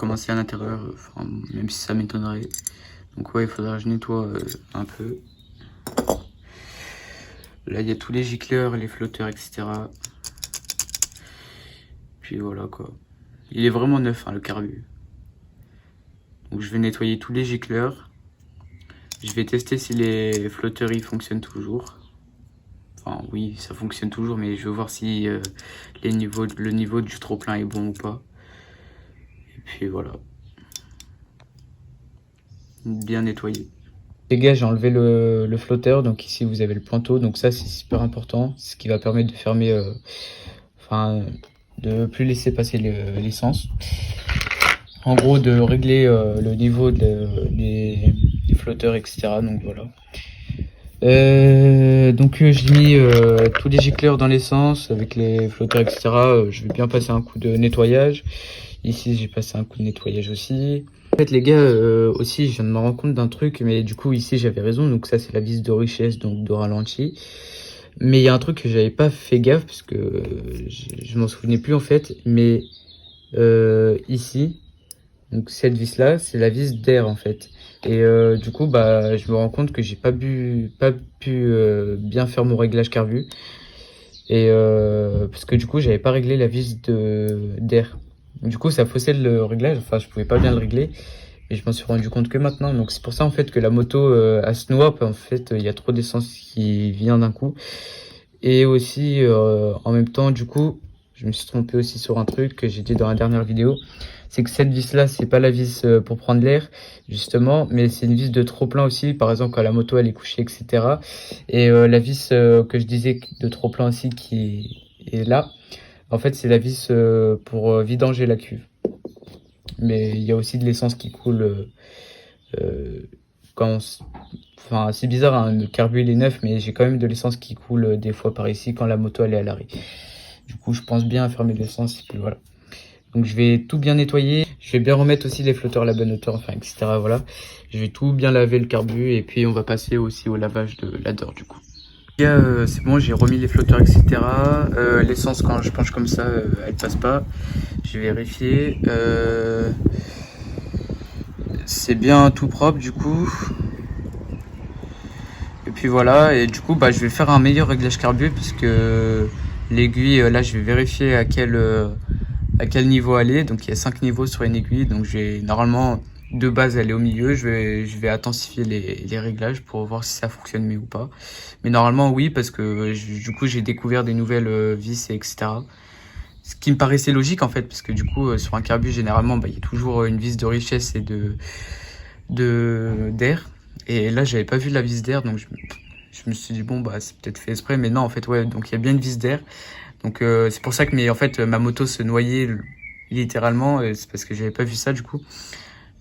commencer à l'intérieur, enfin, même si ça m'étonnerait. Donc ouais, il faudra que je nettoie un peu. Là, il y a tous les gicleurs, les flotteurs, etc. Puis voilà quoi. Il est vraiment neuf, hein, le carbu. Donc je vais nettoyer tous les gicleurs. Je vais tester si les flotteurs ils fonctionnent toujours. Enfin oui, ça fonctionne toujours, mais je veux voir si le niveau du trop-plein est bon ou pas. Et puis voilà. Bien nettoyé. Les gars, j'ai enlevé le flotteur, donc ici vous avez le pointeau, donc ça c'est super important, ce qui va permettre de fermer, enfin de plus laisser passer l'essence. En gros, de régler le niveau des flotteurs, etc. Donc voilà. Donc j'ai mis tous les gicleurs dans l'essence avec les flotteurs, etc. Je vais bien passer un coup de nettoyage. Ici, j'ai passé un coup de nettoyage aussi. En fait, les gars, aussi, je viens de me rendre compte d'un truc, mais du coup, ici, j'avais raison. Donc ça, c'est la vis de richesse, donc de ralenti. Mais il y a un truc que j'avais pas fait gaffe, parce que je m'en souvenais plus, en fait. Mais ici, donc cette vis-là, c'est la vis d'air, en fait. Et du coup, bah, je me rends compte que j'ai pas pu bien faire mon réglage carbu. Et parce que du coup, j'avais pas réglé la vis d'air. Du coup, ça faussait le réglage, enfin, je pouvais pas bien le régler. Et je m'en suis rendu compte que maintenant. Donc, c'est pour ça, en fait, que la moto, elle se noie. En fait, il y a trop d'essence qui vient d'un coup. Et aussi, en même temps, du coup, je me suis trompé aussi sur un truc que j'ai dit dans la dernière vidéo. C'est que cette vis-là, c'est pas la vis pour prendre l'air, justement, mais c'est une vis de trop-plein aussi. Par exemple, quand la moto, elle est couchée, etc. Et la vis que je disais de trop-plein aussi qui est là, en fait, c'est la vis pour vidanger la cuve. Mais il y a aussi de l'essence qui coule quand enfin, c'est bizarre, hein, le carbu il est neuf, mais j'ai quand même de l'essence qui coule des fois par ici quand la moto elle est à l'arrêt. Du coup, je pense bien à fermer l'essence et puis voilà. Donc je vais tout bien nettoyer, je vais bien remettre aussi les flotteurs à la bonne hauteur, enfin etc. Voilà. Je vais tout bien laver le carbu et puis on va passer aussi au lavage de l'adder du coup. C'est bon, j'ai remis les flotteurs, etc. L'essence, quand je penche comme ça, elle passe pas. J'ai vérifié. C'est bien tout propre du coup. Et puis voilà, et du coup, bah, je vais faire un meilleur réglage carbu parce que l'aiguille, là, je vais vérifier à quel niveau elle est. Donc il y a 5 niveaux sur une aiguille. Donc j'ai normalement de base elle est au milieu. Je vais intensifier les réglages pour voir si ça fonctionne mieux ou pas. Mais normalement oui, parce que du coup j'ai découvert des nouvelles vis et etc. Ce qui me paraissait logique en fait, parce que du coup sur un carbu généralement bah, il y a toujours une vis de richesse et d'air. Et là j'avais pas vu la vis d'air, donc je me suis dit bon bah c'est peut-être fait exprès, mais non en fait ouais, donc il y a bien une vis d'air. Donc c'est pour ça que en fait, ma moto se noyait littéralement, c'est parce que j'avais pas vu ça du coup.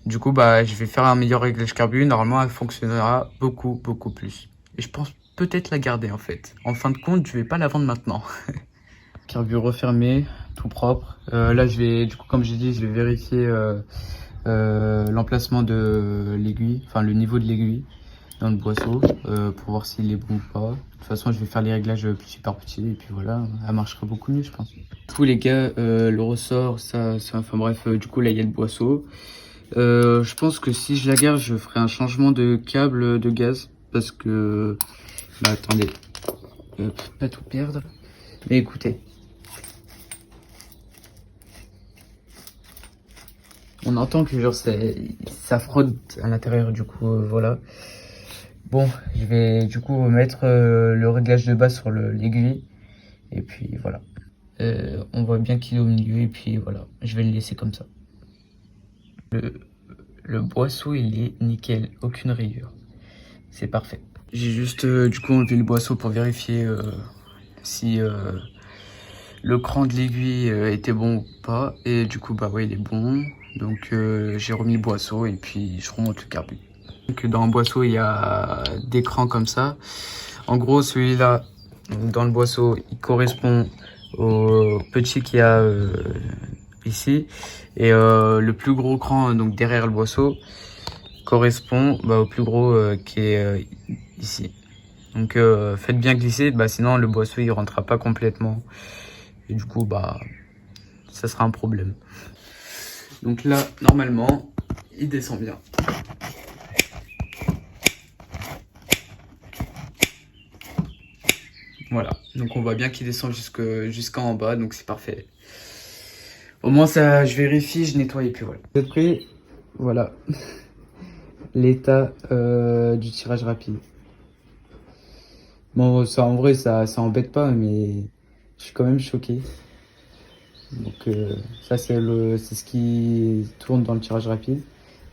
Du coup, bah, je vais faire un meilleur réglage carbu. Normalement, elle fonctionnera beaucoup plus. Et je pense peut-être la garder en fait. En fin de compte, je vais pas la vendre maintenant. Carbu refermé, tout propre. Là, je vais, du coup, comme j'ai dit, je vais vérifier l'emplacement de l'aiguille, enfin le niveau de l'aiguille dans le boisseau pour voir s'il est bon ou pas. De toute façon, je vais faire les réglages petit par petit et puis voilà, elle marchera beaucoup mieux, je pense. Tous les gars, le ressort, ça, enfin bref, du coup là il y a le boisseau. Je pense que si je la garde, je ferai un changement de câble de gaz parce que, bah attendez, pas tout perdre. Mais écoutez, on entend que genre ça frotte à l'intérieur, du coup voilà. Bon, je vais du coup mettre le réglage de base sur l'aiguille. Et puis voilà. On voit bien qu'il est au milieu et puis voilà. Je vais le laisser comme ça. Le boisseau, il est nickel. Aucune rayure. C'est parfait. J'ai juste du coup enlevé le boisseau pour vérifier si le cran de l'aiguille était bon ou pas. Et du coup, bah ouais, il est bon. Donc j'ai remis le boisseau et puis je remonte le carbu. Donc dans le boisseau, il y a des crans comme ça. En gros, celui-là, dans le boisseau, il correspond au petit qu'il y a ici. Et le plus gros cran, donc derrière le boisseau, correspond au plus gros qui est ici. Donc faites bien glisser, sinon le boisseau il rentrera pas complètement. Et du coup, ça sera un problème. Donc là, normalement, il descend bien. Voilà, donc on voit bien qu'il descend jusqu'en bas, donc c'est parfait. Au moins ça, je vérifie, je nettoie et puis voilà. Vous êtes prêts? Voilà, l'état du tirage rapide. Bon, ça en vrai, ça embête pas, mais je suis quand même choqué. Donc ça c'est ce qui tourne dans le tirage rapide.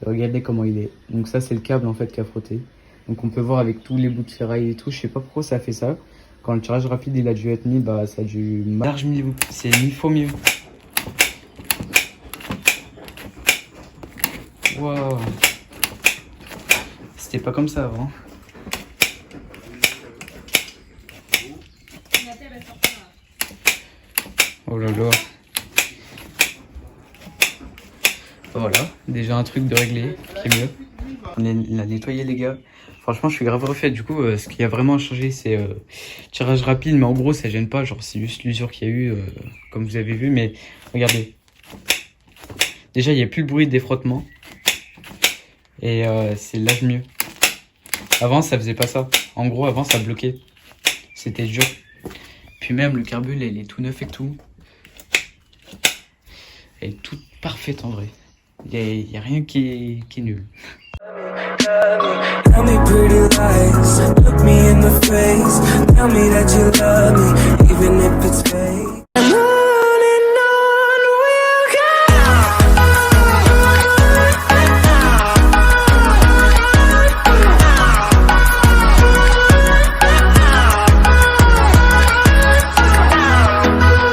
Et regardez comment il est. Donc ça c'est le câble en fait qui a frotté. Donc on peut voir avec tous les bouts de ferraille et tout. Je sais pas pourquoi ça a fait ça. Quand le tirage rapide il a dû être mis, bah ça a dû large mieux. C'est 1000 fois mieux. Waouh. C'était pas comme ça avant. Oh là là. Voilà, déjà un truc de réglé qui est mieux. On l'a nettoyé les gars. Franchement je suis grave refait. Du coup ce qui a vraiment changé c'est tirage rapide. Mais en gros ça gêne pas. Genre c'est juste l'usure qu'il y a eu comme vous avez vu. Mais regardez. Déjà il n'y a plus le bruit des frottements. Et c'est lave mieux. Avant ça faisait pas ça. En gros avant ça bloquait. C'était dur. Puis même le carbule il est tout neuf et tout. Elle est toute parfaite en vrai. Il y a rien qui est nul. Tell me pretty lies, look me in the face, tell me that you love me, even if it's fake.